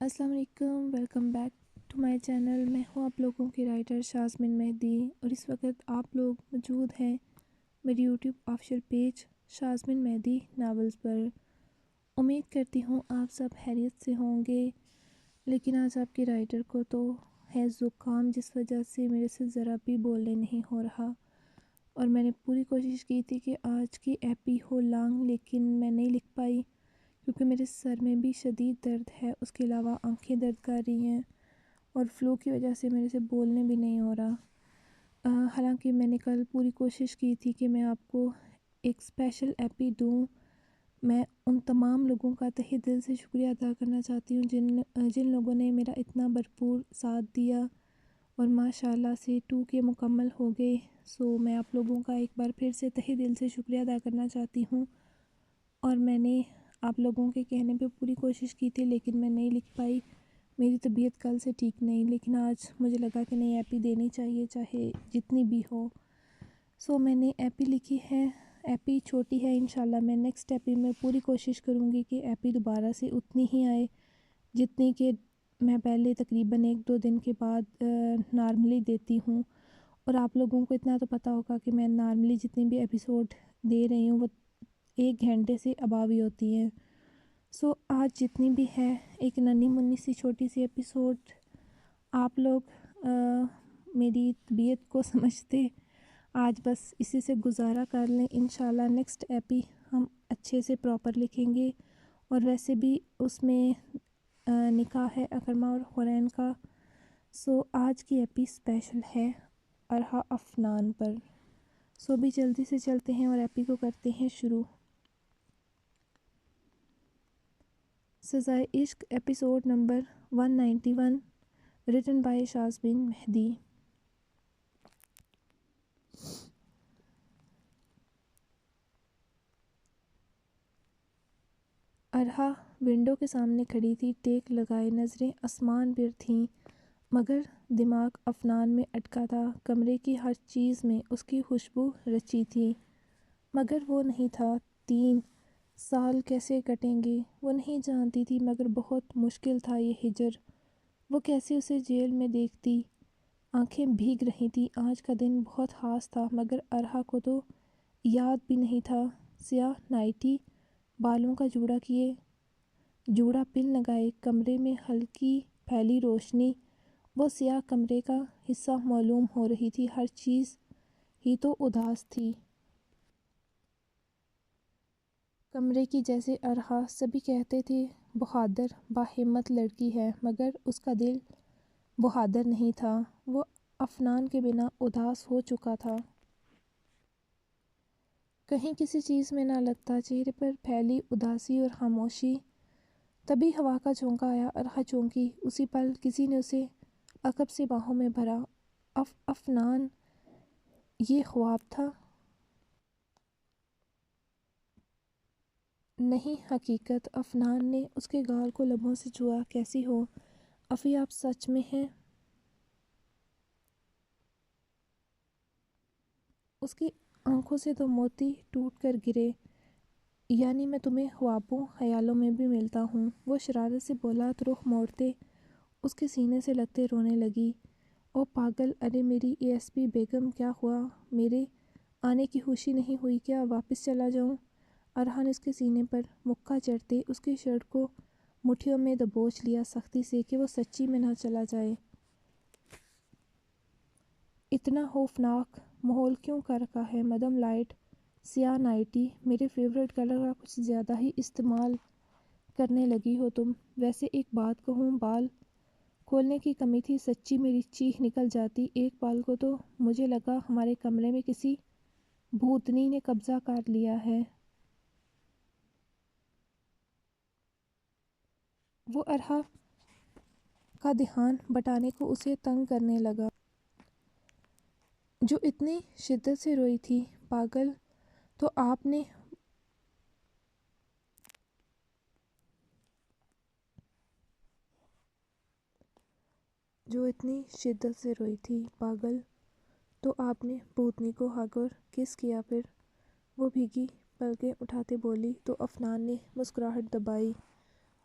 السلام علیکم، welcome back to my channel. میں ہوں آپ لوگوں کی رائٹر شازمین مہدی، اور اس وقت آپ لوگ موجود ہیں میری یوٹیوب آفیشیل پیج شازمین مہدی ناولز پر۔ امید کرتی ہوں آپ سب خیریت سے ہوں گے، لیکن آج آپ کی رائٹر کو تو ہے زکام، جس وجہ سے میرے سے ذرا بھی بولنے نہیں ہو رہا، اور میں نے پوری کوشش کی تھی کہ آج کی ایپی ہو لانگ، لیکن میں نہیں لکھ پائی کیونکہ میرے سر میں بھی شدید درد ہے، اس کے علاوہ آنکھیں درد کر رہی ہیں، اور فلو کی وجہ سے میرے سے بولنے بھی نہیں ہو رہا۔ حالانکہ میں نے کل پوری کوشش کی تھی کہ میں آپ کو ایک اسپیشل ایپی دوں۔ میں ان تمام لوگوں کا تہہ دل سے شکریہ ادا کرنا چاہتی ہوں جن لوگوں نے میرا اتنا بھرپور ساتھ دیا، اور ماشاءاللہ سے 2 کے مکمل ہو گئے۔ میں آپ لوگوں کا ایک بار پھر سے تہہ دل سے شکریہ ادا کرنا چاہتی ہوں، اور میں نے آپ لوگوں کے کہنے پہ پوری کوشش کی تھی، لیکن میں نہیں لکھ پائی۔ میری طبیعت کل سے ٹھیک نہیں، لیکن آج مجھے لگا کہ نہیں، ایپی دینی چاہیے چاہے جتنی بھی ہو۔ میں نے ایپی لکھی ہے۔ ایپی چھوٹی ہے، انشاءاللہ میں نیکسٹ ایپی میں پوری کوشش کروں گی کہ ایپی دوبارہ سے اتنی ہی آئے جتنی کہ میں پہلے تقریباً 1-2 دن کے بعد نارملی دیتی ہوں۔ اور آپ لوگوں کو اتنا تو پتہ ہوگا کہ میں نارملی جتنی بھی ایپیسوڈ دے رہی ہوں وہ 1 گھنٹے سے اباو ہی ہوتی ہیں۔ آج جتنی بھی ہے ایک ننھی منی سی چھوٹی سی ایپیسوڈ، آپ لوگ میری طبیعت کو سمجھتے آج بس اسی سے گزارا کر لیں۔ انشاءاللہ نیکسٹ ایپی ہم اچھے سے پراپر لکھیں گے، اور ویسے بھی اس میں نکاح ہے اکرمہ اور حورین کا۔ آج کی ایپی اسپیشل ہے ارحا افنان پر۔ بھی جلدی سے چلتے ہیں اور ایپی کو کرتے ہیں شروع۔ Sazaye Ishq episode number 191، written by Shazmeen Mehdi. Arha window کے سامنے کھڑی تھی، ٹیک لگائے، نظریں آسمان پر تھیں، مگر دماغ افنان میں اٹکا تھا۔ کمرے کی ہر چیز میں اس کی خوشبو رچی تھی، مگر وہ نہیں تھا۔ 3 سال کیسے کٹیں گے وہ نہیں جانتی تھی، مگر بہت مشکل تھا یہ ہجر۔ وہ کیسے اسے جیل میں دیکھتی، آنکھیں بھیگ رہی تھیں۔ آج کا دن بہت خاص تھا، مگر ارحا کو تو یاد بھی نہیں تھا۔ سیاہ نائٹی، بالوں کا جوڑا کیے، جوڑا پن لگائے، کمرے میں ہلکی پھیلی روشنی، وہ سیاہ کمرے کا حصہ معلوم ہو رہی تھی۔ ہر چیز ہی تو اداس تھی کمرے کی، جیسے ارحا سبھی کہتے تھے بہادر باہمت لڑکی ہے، مگر اس کا دل بہادر نہیں تھا۔ وہ افنان کے بنا اداس ہو چکا تھا، کہیں کسی چیز میں نہ لگتا، چہرے پر پھیلی اداسی اور خاموشی۔ تبھی ہوا کا جھونکا آیا، ارحا چونکی، اسی پل کسی نے اسے عقب سے باہوں میں بھرا۔ افنان، یہ خواب تھا؟ نہیں، حقیقت۔ افنان نے اس کے گال کو لبوں سے چھوا۔ کیسی ہو افی، آپ سچ میں ہیں؟ اس کی آنکھوں سے تو موتی ٹوٹ کر گرے۔ یعنی میں تمہیں خوابوں خیالوں میں بھی ملتا ہوں؟ وہ شرارت سے بولا تو رخ موڑتے اس کے سینے سے لگتے رونے لگی۔ او پاگل، ارے میری ASP بیگم، کیا ہوا؟ میرے آنے کی خوشی نہیں ہوئی کیا؟ واپس چلا جاؤں؟ ارحا نے اس کے سینے پر مکہ چڑھتے اس کی شرٹ کو مٹھیوں میں دبوچ لیا سختی سے کہ وہ سچی میں نہ چلا جائے۔ اتنا خوفناک ماحول کیوں کر رکھا ہے مدام لائٹ؟ سیاہ نائٹی، میرے فیورٹ کلر کا کچھ زیادہ ہی استعمال کرنے لگی ہو تم۔ ویسے ایک بات کہوں، بال کھولنے کی کمی تھی، سچی میری چیخ نکل جاتی۔ ایک بال کو تو مجھے لگا ہمارے کمرے میں کسی بھوتنی نے قبضہ کر لیا ہے۔ وہ ارحا کا دھیان بٹانے کو اسے تنگ کرنے لگا، جو اتنی شدت سے روئی تھی۔ پاگل، تو آپ نے بھوتنی کو ہگ اور کس کیا پھر؟ وہ بھیگی پلکیں اٹھاتے بولی۔ تو افنان نے مسکراہٹ دبائی۔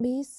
20।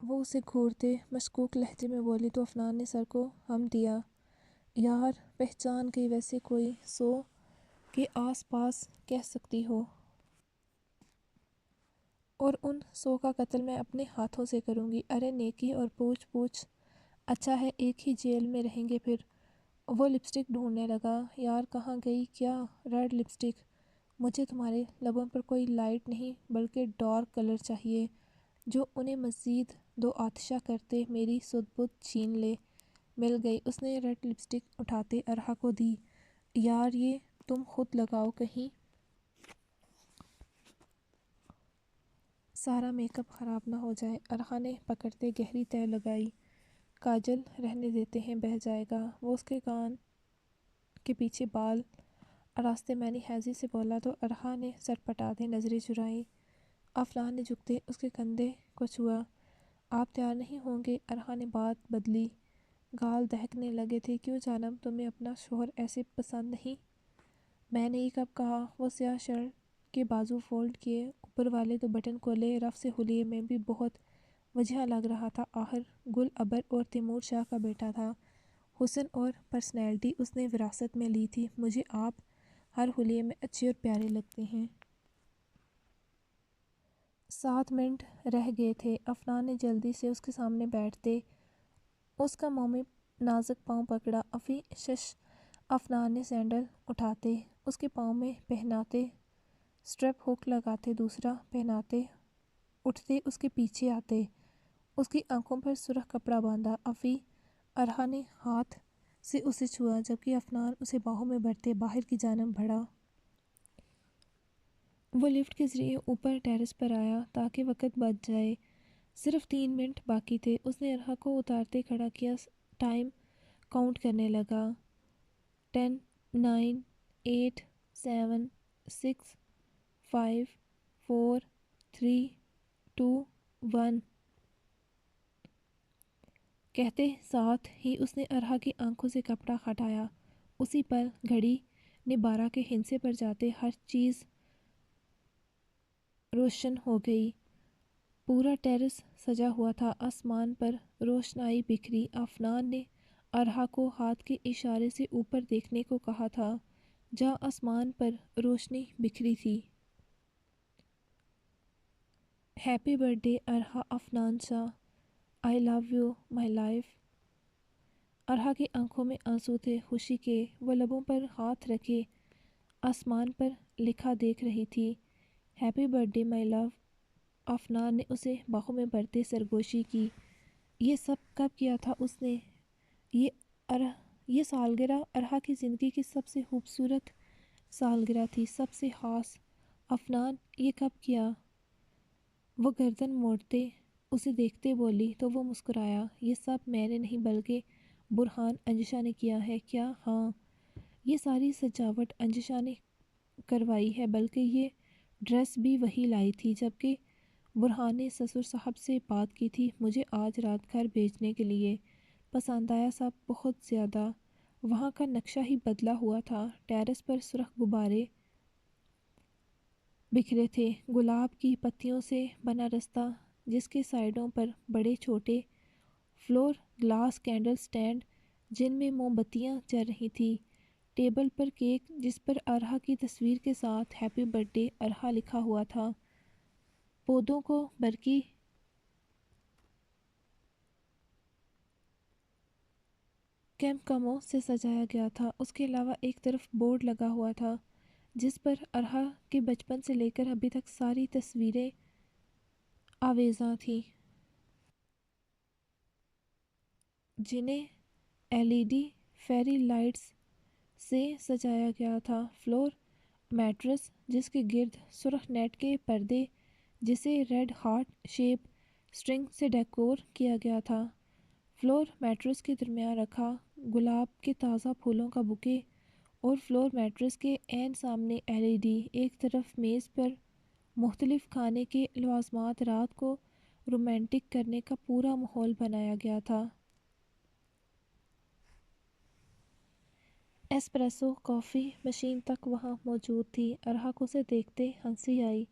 وہ اسے گھورتے مشکوک لہجے میں بولی تو افنان نے سر کو ہم دیا۔ یار پہچان گئی، ویسے کوئی 100 کے آس پاس کہہ سکتی ہو، اور ان 100 کا قتل میں اپنے ہاتھوں سے کروں گی۔ ارے نیکی اور پوچھ پوچھ، اچھا ہے ایک ہی جیل میں رہیں گے پھر۔ وہ لپسٹک ڈھونڈنے لگا۔ یار کہاں گئی؟ کیا ریڈ لپسٹک؟ مجھے تمہارے لبوں پر کوئی لائٹ نہیں بلکہ ڈارک کلر چاہیے جو انہیں مزید 2 آتشہ کرتے میری سدھ بدھ چھین لے۔ مل گئی۔ اس نے ریڈ لپسٹک اٹھاتے ارحا کو دی۔ یار یہ تم خود لگاؤ، کہیں سارا میک اپ خراب نہ ہو جائے۔ ارحا نے پکڑتے گہری تہ لگائی۔ کاجل رہنے دیتے ہیں، بہہ جائے گا۔ وہ اس کے کان کے پیچھے بال آراستے میں نے ہیضی سے بولا تو ارحا نے سر پٹاتے نظریں چرائیں۔ افنان نے جھکتے اس کے کندھے کو چھوا۔ آپ تیار نہیں ہوں گے؟ ارحا نے بات بدلی۔ گال دہکنے لگے تھے۔ کیوں جانم، تمہیں اپنا شوہر ایسے پسند نہیں؟ میں نے یہ کب کہا؟ وہ سیاہ شرٹ کے بازو فولڈ کیے، اوپر والے 2 بٹن کھولے، رف سے حلیے میں بھی بہت وجیح لگ رہا تھا۔ آخر گل ابر اور تیمور شاہ کا بیٹا تھا۔ حسن اور پرسنالٹی اس نے وراثت میں لی تھی۔ مجھے آپ ہر حلیے میں اچھے اور پیارے لگتے ہیں۔ 7 منٹ رہ گئے تھے۔ افنان نے جلدی سے اس کے سامنے بیٹھتے اس کا مومی نازک پاؤں پکڑا۔ افی شش۔ افنان نے سینڈل اٹھاتے اس کے پاؤں میں پہناتے، سٹرپ ہک لگاتے دوسرا پہناتے، اٹھتے اس کے پیچھے آتے، اس کی آنکھوں پر سرخ کپڑا باندھا۔ افی، ارحا نے ہاتھ سے اسے چھوا جبکہ افنان اسے باہوں میں بھرتے باہر کی جانب بڑھا۔ وہ لفٹ کے ذریعے اوپر ٹیرس پر آیا تاکہ وقت بچ جائے۔ صرف 3 منٹ باقی تھے۔ اس نے ارحا کو اتارتے کھڑا کیا، ٹائم کاؤنٹ کرنے لگا۔ 10 9 8 7 6 5 4 3 2 1 کہتے ساتھ ہی اس نے ارحا کی آنکھوں سے کپڑا ہٹایا۔ اسی پل گھڑی نے 12 کے ہندسے پر جاتے ہر چیز روشن ہو گئی۔ پورا ٹیرس سجا ہوا تھا، آسمان پر روشنائی بکھری۔ افنان نے ارحا کو ہاتھ کے اشارے سے اوپر دیکھنے کو کہا تھا جہاں آسمان پر روشنی بکھری تھی۔ Happy birthday Arha, Afnan Shah, I love you my life. Arha کی آنکھوں میں آنسو تھے، خوشی کے۔ وہ لبوں پر ہاتھ رکھے آسمان پر لکھا دیکھ رہی تھی، ہیپی برتھ ڈے مائی لو۔ افنان نے اسے باہوں میں بھرتے سرگوشی کی۔ یہ سب کب کیا تھا اس نے؟ یہ سالگرہ ارحا کی زندگی کی سب سے خوبصورت سالگرہ تھی، سب سے خاص۔ افنان، یہ کب کیا؟ وہ گردن موڑتے اسے دیکھتے بولی تو وہ مسکرایا۔ یہ سب میں نے نہیں بلکہ برہان انجشا نے کیا ہے۔ کیا؟ ہاں، یہ ساری سجاوٹ انجشا نے کروائی ہے، بلکہ یہ ڈریس بھی وہی لائی تھی۔ جبکہ برہان نے سسر صاحب سے بات کی تھی مجھے آج رات گھر بھیجنے کے لیے۔ پسند آیا سب؟ بہت زیادہ۔ وہاں کا نقشہ ہی بدلا ہوا تھا۔ ٹیرس پر سرخ غبارے بکھرے تھے، گلاب کی پتیوں سے بنا رستہ جس کے سائڈوں پر بڑے چھوٹے فلور گلاس کینڈل سٹینڈ جن میں موم بتیاں جل رہی تھیں، ٹیبل پر کیک جس پر ارحا کی تصویر کے ساتھ ہیپی برتھ ڈے ارحا لکھا ہوا تھا، پودوں کو برقی کیمکموں سے سجایا گیا تھا۔ اس کے علاوہ ایک طرف بورڈ لگا ہوا تھا جس پر ارحا کے بچپن سے لے کر ابھی تک ساری تصویریں آویزاں تھیں، جنہیں LED فیری لائٹس سے سجایا گیا تھا۔ فلور میٹرس جس کے گرد سرخ نیٹ کے پردے جسے ریڈ ہارٹ شیپ سٹرنگ سے ڈیکور کیا گیا تھا، فلور میٹرس کے درمیان رکھا گلاب کے تازہ پھولوں کا بوکے، اور فلور میٹرس کے عین سامنے LED۔ ایک طرف میز پر مختلف کھانے کے لوازمات، رات کو رومانٹک کرنے کا پورا ماحول بنایا گیا تھا۔ ایسپریسو کافی مشین تک وہاں موجود تھی۔ ارحا کو اسے دیکھتے ہنسی آئی۔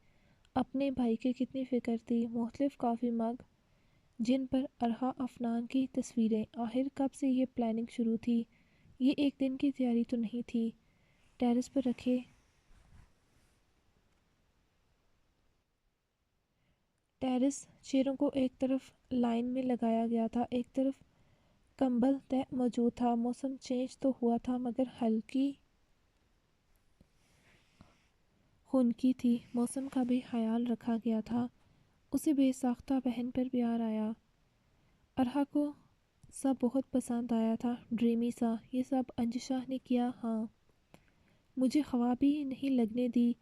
اپنے بھائی کی کتنی فکر تھی۔ مختلف کافی مگ جن پر ارحا افنان کی تصویریں۔ آخر کب سے یہ پلاننگ شروع تھی؟ یہ ایک دن کی تیاری تو نہیں تھی۔ ٹیرس پر رکھے ٹیرس چیئروں کو ایک طرف لائن میں لگایا گیا تھا، ایک طرف کمبل طے موجود تھا۔ موسم چینج تو ہوا تھا مگر ہلکی خنکی تھی۔ موسم کا بھی خیال رکھا گیا تھا۔ اسے بے ساختہ بہن پر پیار آیا۔ ارحا کو سب بہت پسند آیا تھا، ڈریمی سا۔ یہ سب انجشا نے کیا؟ ہاں، مجھے خواب ہی نہیں لگنے دی۔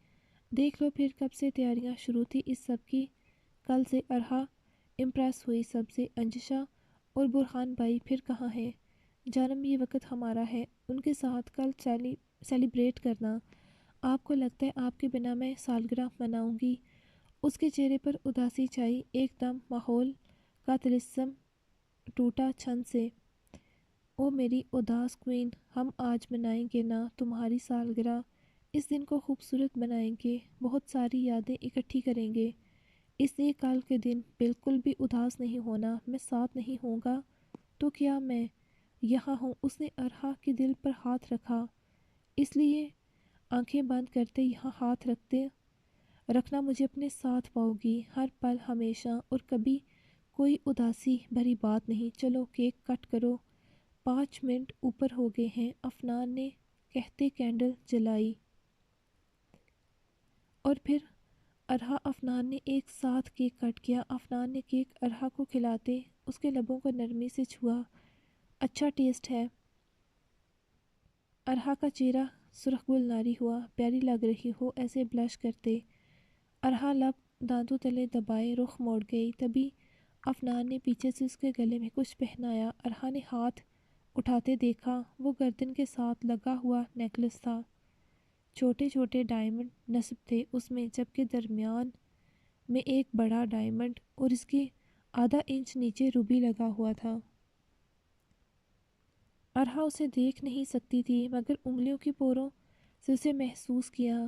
دیکھ لو پھر کب سے تیاریاں شروع تھی اس سب کی۔ کل سے۔ ارحا امپریس ہوئی سب سے۔ انجشا اور برہان بھائی پھر کہاں ہیں؟ جانم یہ وقت ہمارا ہے ان کے ساتھ کل سیلیبریٹ کرنا۔ آپ کو لگتا ہے آپ کے بنا میں سالگرہ مناؤں گی؟ اس کے چہرے پر اداسی چھائی۔ ایک دم ماحول کا طلسم ٹوٹا چھن سے۔ او میری اداس کوئین، ہم آج منائیں گے نا تمہاری سالگرہ۔ اس دن کو خوبصورت بنائیں گے، بہت ساری یادیں اکٹھی کریں گے۔ اس لیے کل کے دن بالکل بھی اداس نہیں ہونا۔ میں ساتھ نہیں ہوں گا تو کیا میں یہاں ہوں؟ اس نے ارحا کے دل پر ہاتھ رکھا۔ اس لیے آنکھیں بند کرتے یہاں ہاتھ رکھنا مجھے اپنے ساتھ پاؤ گی ہر پل ہمیشہ، اور کبھی کوئی اداسی بھری بات نہیں۔ چلو کیک کٹ کرو، 5 منٹ اوپر ہو گئے ہیں، افنان نے کہتے کینڈل جلائی۔ اور پھر ارحا افنان نے ایک ساتھ کیک کٹ کیا۔ افنان نے کیک ارحا کو کھلاتے اس کے لبوں کو نرمی سے چھوا۔ اچھا ٹیسٹ ہے۔ ارحا کا چہرہ سرخ گلناری ہوا۔ پیاری لگ رہی ہو ایسے بلش کرتے۔ ارحا لب دانتوں تلے دبائے رخ موڑ گئی۔ تبھی افنان نے پیچھے سے اس کے گلے میں کچھ پہنایا۔ ارحا نے ہاتھ اٹھاتے دیکھا، وہ گردن کے ساتھ لگا ہوا نیکلس تھا۔ چھوٹے چھوٹے ڈائمنڈ نصب تھے اس میں، جبکہ درمیان میں ایک بڑا ڈائمنڈ اور اس کے ½ انچ نیچے روبی لگا ہوا تھا۔ ارحا اسے دیکھ نہیں سکتی تھی مگر انگلیوں کی پوروں سے اسے محسوس کیا۔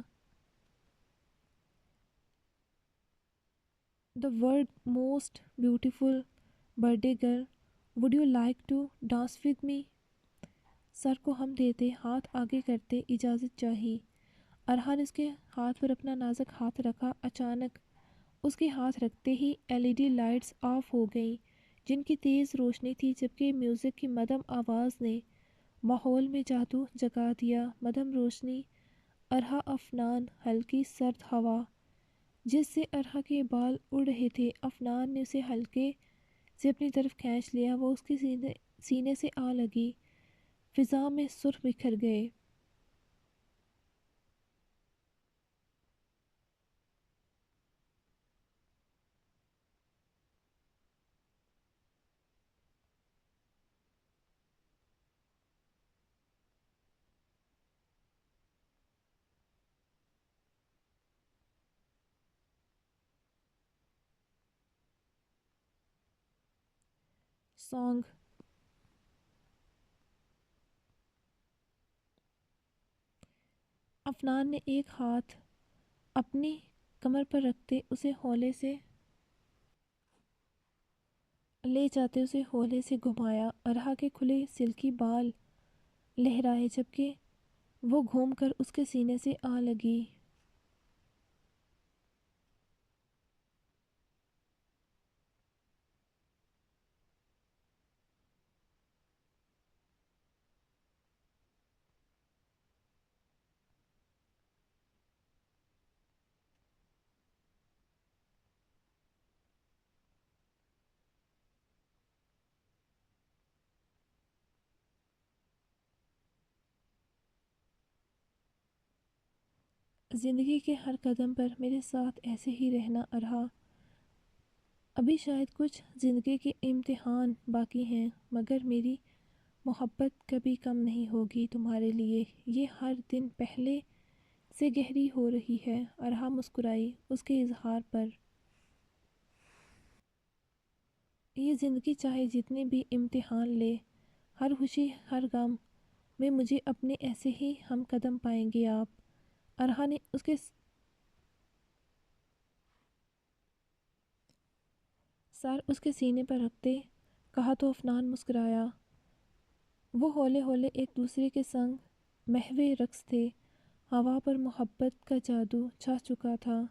The world most beautiful birthday girl, would you like to dance with me? سر کو ہم دیتے، ہاتھ آگے کرتے، اجازت چاہی۔ ارحا نے اس کے ہاتھ پر اپنا نازک ہاتھ رکھا۔ اچانک اس کے ہاتھ رکھتے ہی LED لائٹس آف ہو گئیں جن کی تیز روشنی تھی، جبکہ میوزک کی مدھم آواز نے ماحول میں جادو جگا دیا۔ مدھم روشنی، ارحا افنان، ہلکی سرد ہوا جس سے ارحا کے بال اڑ رہے تھے۔ افنان نے اسے ہلکے سے اپنی طرف کھینچ لیا۔ وہ اس کے سینے سے آ لگی۔ فضا میں سر بکھر گئے۔ سانگ افنان نے ایک ہاتھ اپنی کمر پر رکھتے اسے ہولے سے لے جاتے اسے ہولے سے گھمایا۔ ارحا کے کھلے سلکی بال لہرائے جبکہ وہ گھوم کر اس کے سینے سے آ لگی۔ زندگی کے ہر قدم پر میرے ساتھ ایسے ہی رہنا ارحا۔ ابھی شاید کچھ زندگی کے امتحان باقی ہیں مگر میری محبت کبھی کم نہیں ہوگی تمہارے لیے۔ یہ ہر دن پہلے سے گہری ہو رہی ہے۔ ارحا مسکرائی اس کے اظہار پر۔ یہ زندگی چاہے جتنے بھی امتحان لے، ہر خوشی ہر غم میں مجھے اپنے ایسے ہی ہم قدم پائیں گے آپ۔ ارحا نے اس کے سر اس کے سینے پر رکھتے کہا تو افنان مسکرایا۔ وہ ہولے ہولے ایک دوسرے کے سنگ محو رقص تھے۔ ہوا پر محبت کا جادو چھا چکا تھا۔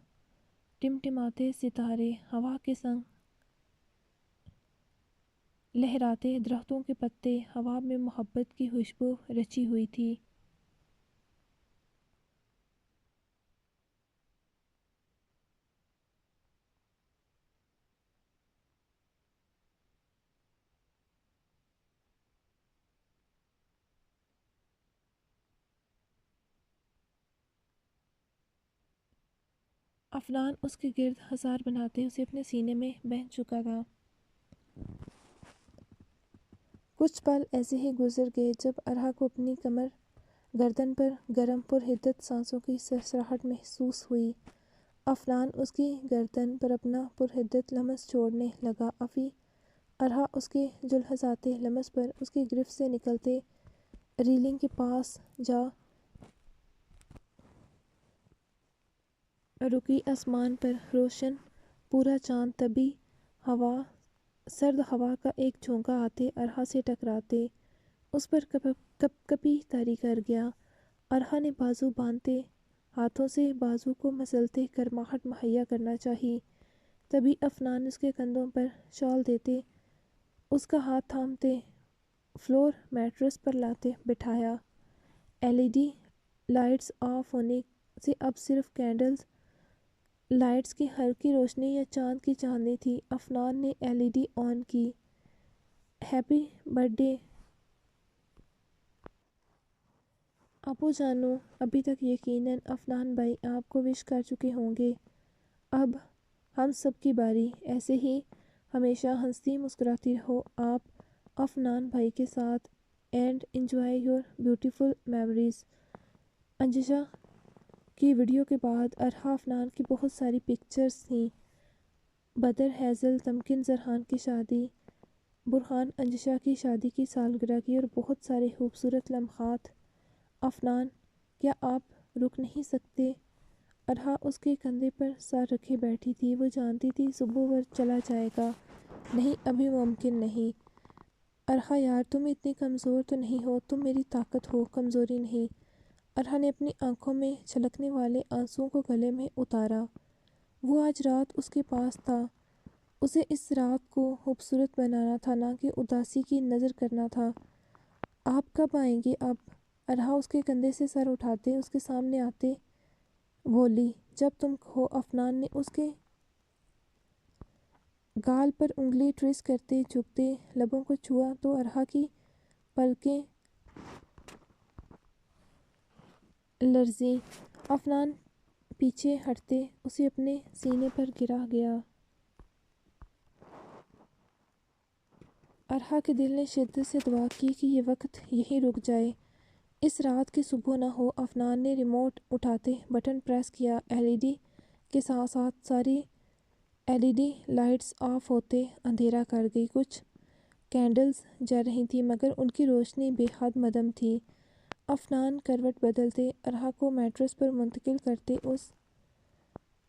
ٹمٹماتے ستارے ہوا کے سنگ لہراتے درختوں کے پتے ہوا میں محبت کی خوشبو رچی ہوئی تھی۔ افنان اس کے گرد حصار بناتے اسے اپنے سینے میں بیٹھ چکا تھا۔ کچھ پل ایسے ہی گزر گئے جب ارحا کو اپنی کمر گردن پر گرم پرحدت سانسوں کی سرسراہٹ محسوس ہوئی۔ افنان اس کی گردن پر اپنا پرحدت لمس چھوڑنے لگا۔ افی ارحا اس کے جلہزاتے لمس پر اس کی گرفت سے نکلتے ریلنگ کے پاس جا رکی۔ آسمان پر روشن پورا چاند طبی سرد ہوا کا ایک جھونکا آتے ارحا سے ٹکراتے اس پر کپ کپی طاری کر گیا۔ ارحا نے بازو باندھتے ہاتھوں سے بازو کو مسلتے گرماہٹ مہیا کرنا چاہی۔ تبھی افنان اس کے کندھوں پر شال دیتے اس کا ہاتھ تھامتے فلور میٹرس پر لاتے بٹھایا۔ LED لائٹس آف ہونے سے اب صرف کینڈلز لائٹس کی ہلکی روشنی یا چاند کی چاندنی تھی۔ افنان نے LED آن کی۔ ہیپی برتھ ڈے ابو جانو، ابھی تک یقیناً افنان بھائی آپ کو وش کر چکے ہوں گے۔ اب ہم سب کی باری۔ ایسے ہی ہمیشہ ہنستی مسکراتی رہو آپ افنان بھائی کے ساتھ and enjoy your beautiful memories. Anjasha کی ویڈیو کے بعد ارحا افنان کی بہت ساری پکچرز تھیں۔ بدر ہیزل تمکن زرحان کی شادی، برہان انجشا کی شادی کی سالگرہ کی اور بہت سارے خوبصورت لمحات۔ افنان کیا آپ رک نہیں سکتے؟ ارحا اس کے کندھے پر سر رکھے بیٹھی تھی۔ وہ جانتی تھی صبح وہ چلا جائے گا۔ نہیں ابھی ممکن نہیں۔ ارحا یار تم اتنی کمزور تو نہیں ہو، تم میری طاقت ہو، کمزوری نہیں۔ ارحا نے اپنی آنکھوں میں چھلکنے والے آنسوؤں کو گلے میں اتارا۔ وہ آج رات اس کے پاس تھا۔ اسے اس رات کو خوبصورت بنانا تھا، نہ کہ اداسی کی نظر کرنا تھا۔ آپ کب آئیں گے اب؟ ارحا اس کے کندھے سے سر اٹھاتے اس کے سامنے آتے بولی۔ جب تم کہو۔ افنان نے اس کے گال پر انگلی ٹریس کرتے جھکتے لبوں کو چھوا تو ارحا کی پلکیں لرزیں۔ افنان پیچھے ہٹتے اسے اپنے سینے پر گرا گیا۔ ارحا کے دل نے شدت سے دعا کی کہ یہ وقت یہیں رک جائے، اس رات کی صبح نہ ہو۔ افنان نے ریموٹ اٹھاتے بٹن پریس کیا۔ LED کے ساتھ ساتھ ساری LED لائٹس آف ہوتے اندھیرا کر گئی۔ کچھ کینڈلز جل رہی تھیں مگر ان کی روشنی بے حد مدھم تھی۔ افنان کروٹ بدلتے ارحا کو میٹرس پر منتقل کرتے اس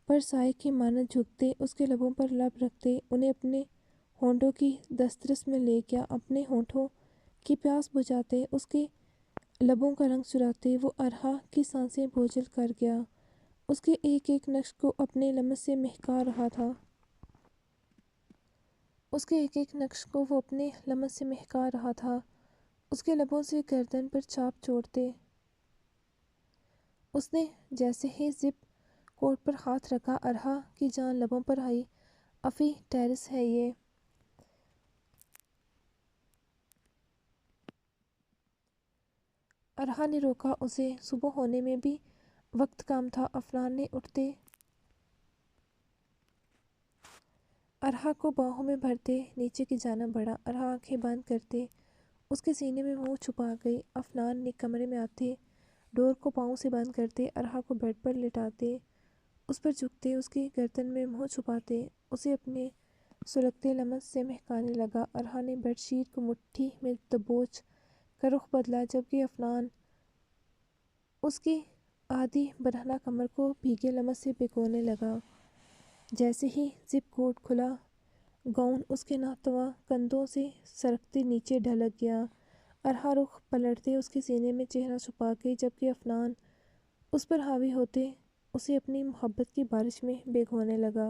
پر سائے کی مانند جھکتے اس کے لبوں پر لب رکھتے انہیں اپنے ہونٹوں کی دسترس میں لے گیا۔ اپنے ہونٹوں کی پیاس بجھاتے اس کے لبوں کا رنگ چراتے وہ ارحا کی سانسیں بوجھل کر گیا، اس کے ایک ایک نقش کو اپنے لمس سے مہکا رہا تھا۔ اس کے ایک ایک نقش کو وہ اپنے لمس سے مہکا رہا تھا۔ اس کے لبوں سے گردن پر چاپ چھوڑتے اس نے جیسے ہی زپ کوٹ پر ہاتھ رکھا ارحا کی جان لبوں پر آئی۔ افی ٹیرس ہے یہ؟ ارحا نے روکا اسے۔ صبح ہونے میں بھی وقت کم تھا۔ افنان نے اٹھتے ارحا کو باہوں میں بھرتے نیچے کی جانب بڑھا۔ ارحا آنکھیں بند کرتے اس کے سینے میں منہ چھپا گئی۔ افنان نے کمرے میں آتے ڈور کو پاؤں سے بند کرتے ارحا کو بیڈ پر لٹاتے اس پر جھکتے اس کی گردن میں منہ چھپاتے اسے اپنے سلگتے لمس سے مہکانے لگا۔ ارحا نے بیڈ شیٹ کو مٹھی میں دبوچ کر رخ بدلا جبکہ افنان اس کی آدھی برہنہ کمر کو بھیگے لمس سے بھگونے لگا۔ جیسے ہی زپ کوٹ کھلا گاؤن اس کے ناتواں کندھوں سے سرکتے نیچے ڈھلک گیا۔ ارہا رخ پلٹتے اس کے سینے میں چہرہ چھپا کے، جبکہ افنان اس پر حاوی ہوتے اسے اپنی محبت کی بارش میں بھگونے لگا۔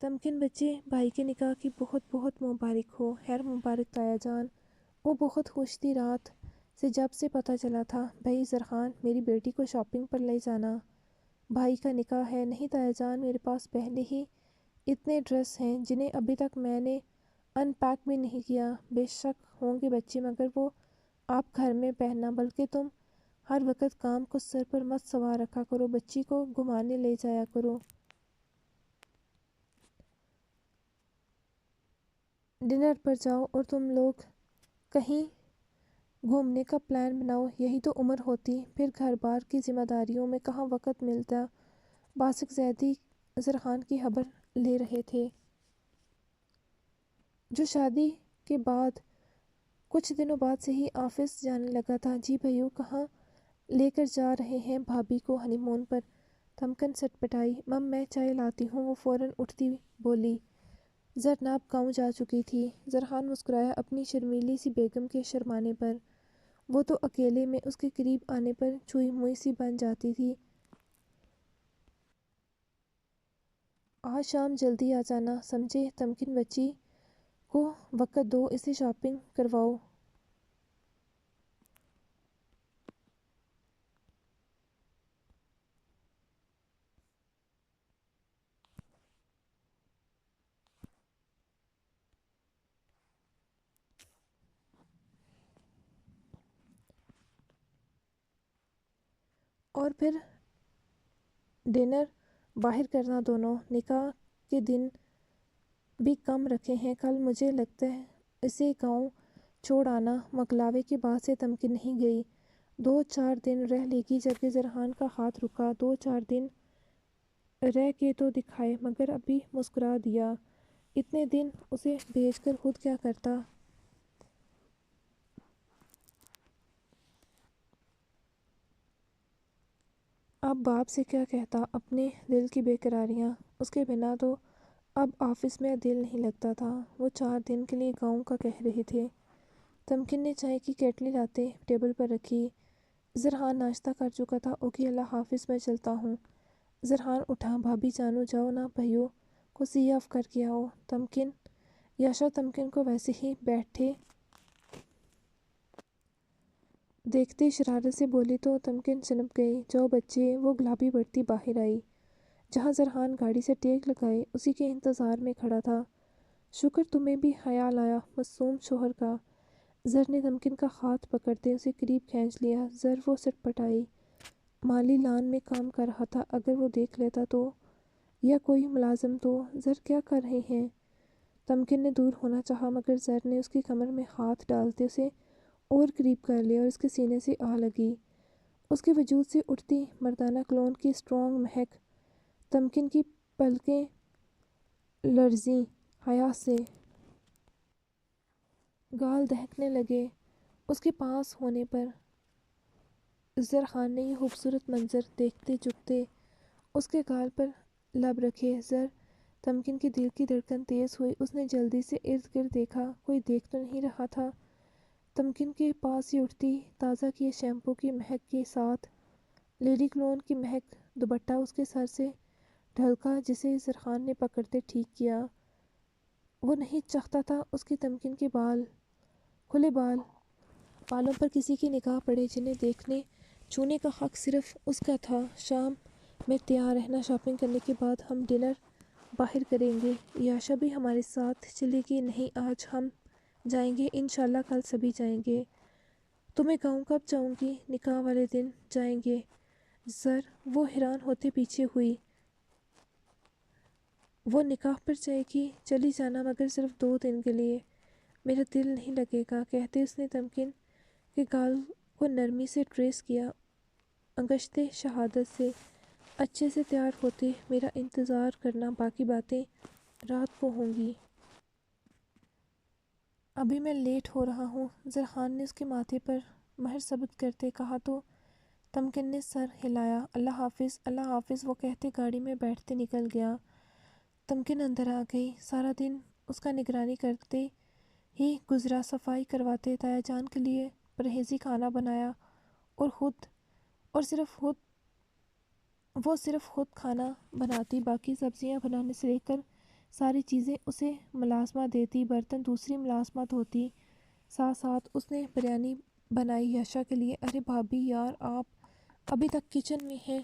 تمکن بچے، بھائی کے نکاح کی بہت بہت مبارک ہو۔ خیر مبارک تایا جان۔ وہ بہت خوش تھی رات سے جب سے پتہ چلا تھا۔ بھائی زرخان، میری بیٹی کو شاپنگ پر لے جانا۔ بھائی کا نکاح ہے؟ نہیں تایا جان، میرے پاس پہلے ہی اتنے ڈریس ہیں جنہیں ابھی تک میں نے ان پیک بھی نہیں کیا۔ بے شک ہوں گے بچے، مگر وہ آپ گھر میں پہننا، بلکہ تم ہر وقت کام کو سر پر مت سوار رکھا کرو، بچی کو گھمانے لے جایا کرو۔ ڈنر پر جاؤ اور تم لوگ کہیں گھومنے کا پلان بناؤ۔ یہی تو عمر ہوتی، پھر گھر بار کی ذمہ داریوں میں کہاں وقت ملتا۔ باسق زیدی زرخان کی خبر لے رہے تھے، جو شادی کے بعد کچھ دنوں بعد سے ہی آفس جانے لگا تھا۔ جی بھائیو، کہاں لے کر جا رہے ہیں بھابھی کو ہنی مون پر؟ تمکن سٹپٹائی۔ مم میں چائے لاتی ہوں۔ وہ فوراً اٹھتی بولی۔ زرناب گاؤں جا چکی تھی۔ زرخان مسکرایا اپنی شرمیلی سی بیگم کے شرمانے پر۔ وہ تو اکیلے میں اس کے قریب آنے پر چھوئی موئی سی بن جاتی تھی۔ آج شام جلدی آ جانا، سمجھے؟ تمکن بچی کو وقت دو، اسے شاپنگ کرواؤ۔ اور پھر ڈنر باہر کرنا دونوں۔ نکاح کے دن بھی کم رکھے ہیں، کل مجھے لگتا ہے اسے گاؤں چھوڑ آنا۔ مکلاوے کی بات سے تمکن نہیں گئی۔ 2-4 دن رہ لے گی، جبکہ زرخان کا ہاتھ رکا۔ 2-4 دن رہ کے تو دکھائے، مگر ابھی مسکرا دیا۔ اتنے دن اسے بھیج کر خود کیا کرتا؟ اب باپ سے کیا کہتا اپنے دل کی بے قراریاں؟ اس کے بنا تو اب آفس میں دل نہیں لگتا تھا۔ وہ 4 دن کے لیے گاؤں کا کہہ رہے تھے۔ تمکن نے چائے کی کیٹلی لاتے ٹیبل پر رکھی۔ زرخان ناشتہ کر چکا تھا۔ اوکے، اللہ حافظ، میں چلتا ہوں۔ زرخان اٹھا۔ بھابھی جانو، جاؤ نا بھائیوں کو سی آف کر کے آؤ۔ تمکن یاشا تمکن کو ویسے ہی بیٹھے دیکھتے شرارت سے بولی تو تمکن سنپ گئی۔ جاؤ بچے۔ وہ گلابی بڑھتی باہر آئی، جہاں زرخان گاڑی سے ٹیک لگائے اسی کے انتظار میں کھڑا تھا۔ شکر تمہیں بھی خیال آیا معصوم شوہر کا۔ زر نے تمکن کا ہاتھ پکڑتے اسے قریب کھینچ لیا۔ زر، وہ سٹپٹائی۔ مالی لان میں کام کر رہا تھا، اگر وہ دیکھ لیتا تو؟ یا کوئی ملازم تو؟ زر، کیا کر رہے ہیں؟ تمکن نے دور ہونا چاہا، مگر زر نے اس کی کمر میں ہاتھ ڈالتے اسے اور قریب کر لیا اور اس کے سینے سے آ لگی۔ اس کے وجود سے اٹھتی مردانہ کلون کی اسٹرانگ مہک۔ تمکن کی پلکیں لرزیں حیا سے، گال دہکنے لگے اس کے پاس ہونے پر۔ زرخان نے یہ خوبصورت منظر دیکھتے جھکتے اس کے گال پر لب رکھے۔ زر، تمکن کی دل کی دھڑکن تیز ہوئی۔ اس نے جلدی سے ارد گرد دیکھا، کوئی دیکھ تو نہیں رہا تھا۔ تمکن کے پاس ہی اٹھتی تازہ کیے شیمپو کی مہک کے ساتھ لیڈی کلون کی مہک۔ دوپٹہ اس کے سر سے ڈھلکا جسے زرخان نے پکڑتے ٹھیک کیا۔ وہ نہیں چاہتا تھا اس کی تمکن کے بال، کھلے بالوں پر کسی کی نگاہ پڑے جنہیں دیکھنے چھونے کا حق صرف اس کا تھا۔ شام میں تیار رہنا، شاپنگ کرنے کے بعد ہم ڈنر باہر کریں گے۔ یاشا بھی ہمارے ساتھ چلے گی؟ نہیں، آج ہم جائیں گے، انشاءاللہ کل سبھی جائیں گے۔ تو میں گاؤں کب جاؤں گی؟ نکاح والے دن جائیں گے۔ زر، وہ حیران ہوتے پیچھے ہوئی۔ وہ نکاح پر جائے گی؟ چلی جانا، مگر صرف 2 دن کے لیے۔ میرا دل نہیں لگے گا، کہتے اس نے تمکن کے گال کو نرمی سے ٹریس کیا۔ انگشتے شہادت سے، اچھے سے تیار ہوتے میرا انتظار کرنا، باقی باتیں رات کو ہوں گی۔ ابھی میں لیٹ ہو رہا ہوں۔ زرخان نے اس کے ماتھے پر مہر ثبت کرتے کہا تو تمکن نے سر ہلایا۔ اللہ حافظ، اللہ حافظ وہ کہتے گاڑی میں بیٹھتے نکل گیا۔ تمکن اندر آ گئی۔ سارا دن اس کا نگرانی کرتے ہی گزرا، صفائی کرواتے، تایا جان کے لیے پرہیزی کھانا بنایا اور صرف خود کھانا بناتی، باقی سبزیاں بنانے سے لے کر ساری چیزیں اسے ملازمہ دیتی، برتن دوسری ملازمہ دھوتی۔ ساتھ ساتھ اس نے بریانی بنائی یاشا کے لیے۔ ارے بھابھی یار، آپ ابھی تک کچن میں ہیں؟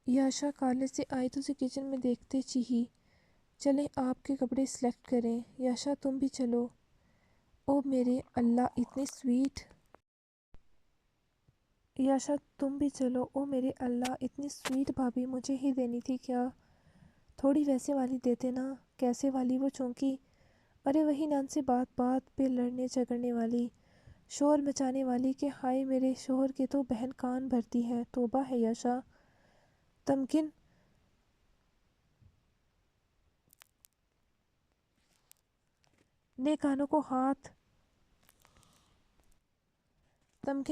یاشا کالج سے آئی تو اسے کچن میں دیکھتے چیخی، چلیں آپ کے کپڑے سلیکٹ کریں۔ یاشا تم بھی چلو۔ او میرے اللہ اتنی سویٹ۔ یاشا تم بھی چلو۔ او میرے اللہ اتنی سویٹ بھابھی، مجھے ہی دینی تھی کیا؟ تھوڑی ویسے والی دیتے نا۔ کیسے والی؟ وہ چونکی؟ ارے وہی نان سے بات پہ لڑنے جھگڑنے والی، شور مچانے والی کہ ہائے میرے شوہر کے تو بہن کان بھرتی ہے۔ توبہ ہے یاشا۔ تمکن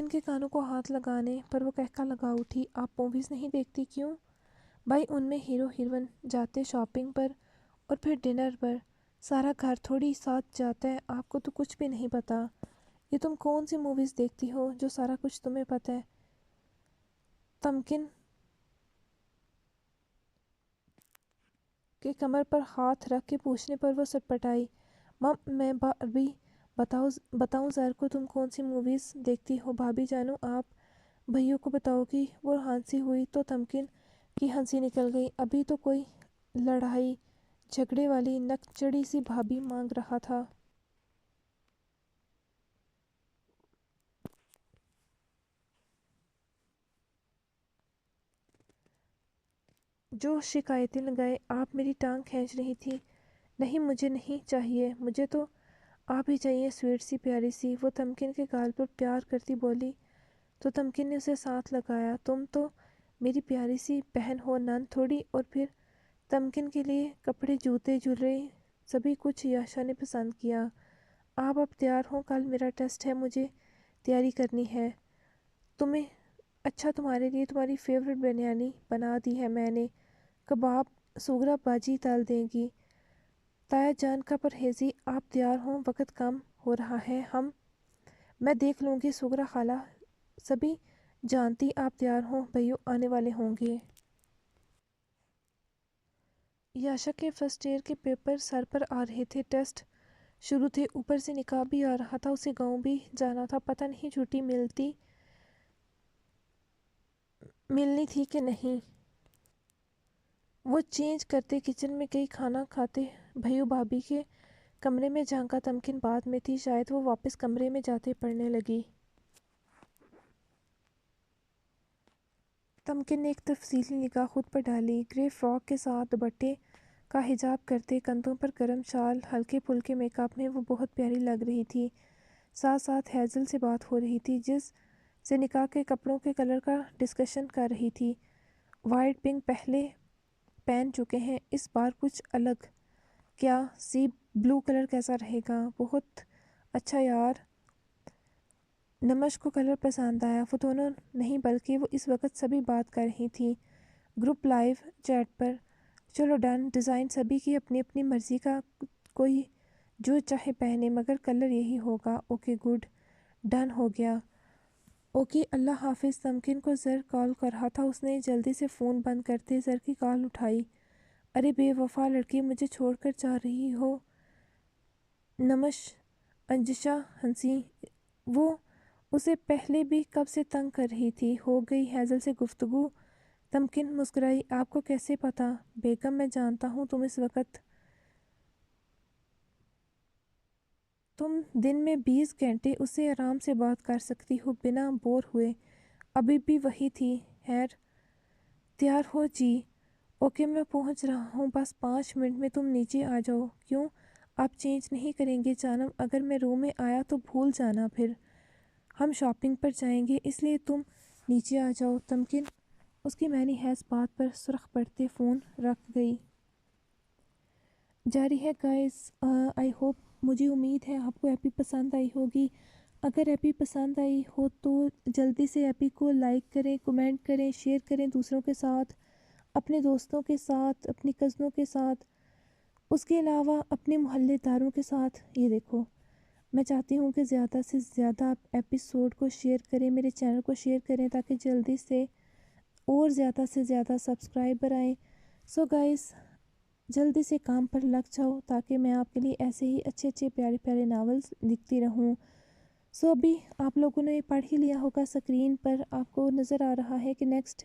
کے کانوں کو ہاتھ لگانے پر وہ کہکا لگا اٹھی، آپ موویز نہیں دیکھتی؟ کیوں بھائی؟ ان میں ہیرو ہیروئن جاتے شاپنگ پر اور پھر ڈنر پر، سارا گھر تھوڑی ساتھ جاتا ہے، آپ کو تو کچھ بھی نہیں پتا۔ یہ تم کون سی موویز دیکھتی ہو جو سارا کچھ تمہیں پتا ہے؟ تمکن کے کمر پر ہاتھ رکھ کے پوچھنے پر وہ سٹپٹائی، مم میں بھی بتاؤں زر کو تم کون سی موویز دیکھتی ہو؟ بھابھی جانو آپ بھائیوں کو بتاؤ گی؟ وہ ہنسی ہوئی تو تمکن کی ہنسی نکل گئی۔ ابھی تو کوئی لڑائی جھگڑے والی نک چڑھی سی بھابھی مانگ رہا تھا۔ جو شکایتیں لگائے، آپ میری ٹانگ کھینچ رہی تھی۔ نہیں مجھے نہیں چاہیے، مجھے تو آپ ہی چاہیے، سویٹ سی پیاری سی۔ وہ تمکن کے گال پر پیار کرتی بولی تو تمکن نے اسے ساتھ لگایا، تم تو میری پیاری سی بہن ہو نان تھوڑی۔ اور پھر تمکن کے لیے کپڑے، جوتے، جولری سبھی کچھ یاشا نے پسند کیا۔ آپ اب تیار ہوں، کل میرا ٹیسٹ ہے، مجھے تیاری کرنی ہے۔ اچھا تمہارے لیے تمہاری فیورٹ بریانی بنا دی ہے میں نے، کباب سوگرا باجی تل دے گی۔ تایا جان کا پرہیزی، آپ تیار ہوں، وقت کم ہو رہا ہے، میں دیکھ لوں گی سوگرا خالہ سبھی جانتی، آپ تیار ہوں، بھائیوں آنے والے ہوں گے۔ یاشا کے فرسٹ ایئر کے پیپر سر پر آ رہے تھے، ٹیسٹ شروع تھے، اوپر سے نکاح بھی آ رہا تھا، اسے گاؤں بھی جانا تھا، پتہ نہیں چھٹی ملنی تھی کہ نہیں۔ وہ چینج کرتے کچن میں گئی، کھانا کھاتے بھائیو بھابھی کے کمرے میں جھانکا، تمکن بعد میں تھی، شاید وہ واپس کمرے میں جاتے پڑھنے لگی۔ تمکن نے ایک تفصیلی نگاہ خود پر ڈالی، گرے فراک کے ساتھ دوپٹے کا حجاب کرتے، کندھوں پر گرم شال، ہلکے پھلکے میک اپ میں وہ بہت پیاری لگ رہی تھی۔ ساتھ ساتھ ہیزل سے بات ہو رہی تھی، جس سے نکاح کے کپڑوں کے کلر کا ڈسکشن کر رہی تھی۔ وائٹ پنک پہلے پہن چکے ہیں، اس بار کچھ الگ۔ کیا سی بلو کلر کیسا رہے گا؟ بہت اچھا یار، نمش کو کلر پسند آیا۔ وہ دونوں نہیں بلکہ وہ اس وقت سبھی بات کر رہی تھیں گروپ لائیو چیٹ پر۔ چلو ڈن، ڈیزائن سبھی کی اپنی اپنی مرضی کا، کوئی جو چاہے پہنے، مگر کلر یہی ہوگا۔ اوکے گڈ، ڈن ہو گیا۔ اوکے اللہ حافظ۔ تمکن کو زر کال کر رہا تھا، اس نے جلدی سے فون بند کرتے زر کی کال اٹھائی۔ ارے بے وفا لڑکی، مجھے چھوڑ کر جا رہی ہو؟ نمش انجشا ہنسی، وہ اسے پہلے بھی کب سے تنگ کر رہی تھی۔ ہو گئی ہیزل سے گفتگو؟ تمکن مسکرائی، آپ کو کیسے پتا؟ بیگم میں جانتا ہوں تم دن میں 20 گھنٹے اس سے آرام سے بات کر سکتی ہو بنا بور ہوئے۔ ابھی بھی وہی تھی، خیر تیار ہو جی؟ اوکے میں پہنچ رہا ہوں، بس 5 منٹ میں تم نیچے آ جاؤ۔ کیوں آپ چینج نہیں کریں گے جانم؟ اگر میں روم میں آیا تو بھول جانا، پھر ہم شاپنگ پر جائیں گے، اس لیے تم نیچے آ جاؤ۔ تمکن اس کی معنی حیث بات پر سرخ پڑتے فون رکھ گئی۔ جاری ہے گائز، آئی ہوپ، مجھے امید ہے آپ کو ایپی پسند آئی ہوگی۔ اگر ایپی پسند آئی ہو تو جلدی سے ایپی کو لائک کریں، کمنٹ کریں، شیئر کریں دوسروں کے ساتھ، اپنے دوستوں کے ساتھ، اپنی کزنوں کے ساتھ، اس کے علاوہ اپنے محلے داروں کے ساتھ۔ یہ دیکھو، میں چاہتی ہوں کہ زیادہ سے زیادہ آپ ایپیسوڈ کو شیئر کریں، میرے چینل کو شیئر کریں تاکہ جلدی سے اور زیادہ سے زیادہ سبسکرائبر آئیں۔ سو گائز، جلدی سے کام پر لگ جاؤ تاکہ میں آپ کے لیے ایسے ہی اچھے اچھے پیارے پیارے ناولز لکھتی رہوں۔ سو ابھی آپ لوگوں نے پڑھ ہی لیا ہوگا، اسکرین پر آپ کو نظر آ رہا ہے کہ نیکسٹ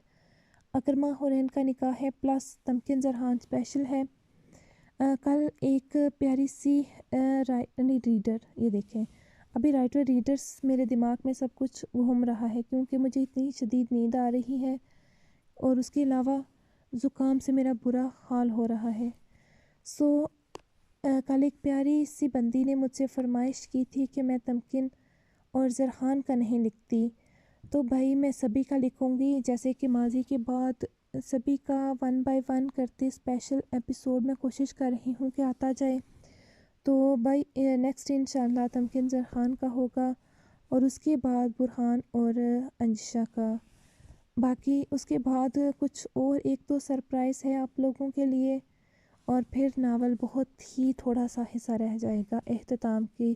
اکرمہ حورین کا نکاح ہے پلس تمکن زرحان اسپیشل ہے۔ کل ایک پیاری سی ریڈر، یہ دیکھیں ابھی رائٹر ریڈرز میرے دماغ میں سب کچھ گھوم رہا ہے کیونکہ مجھے اتنی شدید نیند آ رہی ہے اور اس کے علاوہ زکام سے میرا برا حال ہو رہا ہے۔ سو کل ایک پیاری سی بندی نے مجھ سے فرمائش کی تھی کہ میں تمکن اور زرحان کا نہیں لکھتی، تو بھائی میں سبھی کا لکھوں گی، جیسے کہ ماضی کے بعد سبھی کا 1 بائی 1 کرتے اسپیشل ایپیسوڈ میں کوشش کر رہی ہوں کہ آتا جائے۔ تو بھائی نیکسٹ انشاءاللہ تمکن زرحان کا ہوگا اور اس کے بعد برہان اور انجشا کا، باقی اس کے بعد کچھ اور ایک دو سرپرائز ہے آپ لوگوں کے لیے، اور پھر ناول بہت ہی تھوڑا سا حصہ رہ جائے گا اختتام کے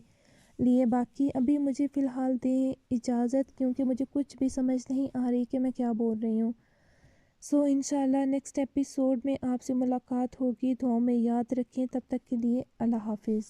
لیے۔ باقی ابھی مجھے فی الحال دیں اجازت کیونکہ مجھے کچھ بھی سمجھ نہیں آ رہی کہ میں کیا بول رہی ہوں۔ سو انشاءاللہ نیکسٹ ایپیسوڈ میں آپ سے ملاقات ہوگی، دعاؤں میں یاد رکھیں، تب تک کے لیے اللہ حافظ۔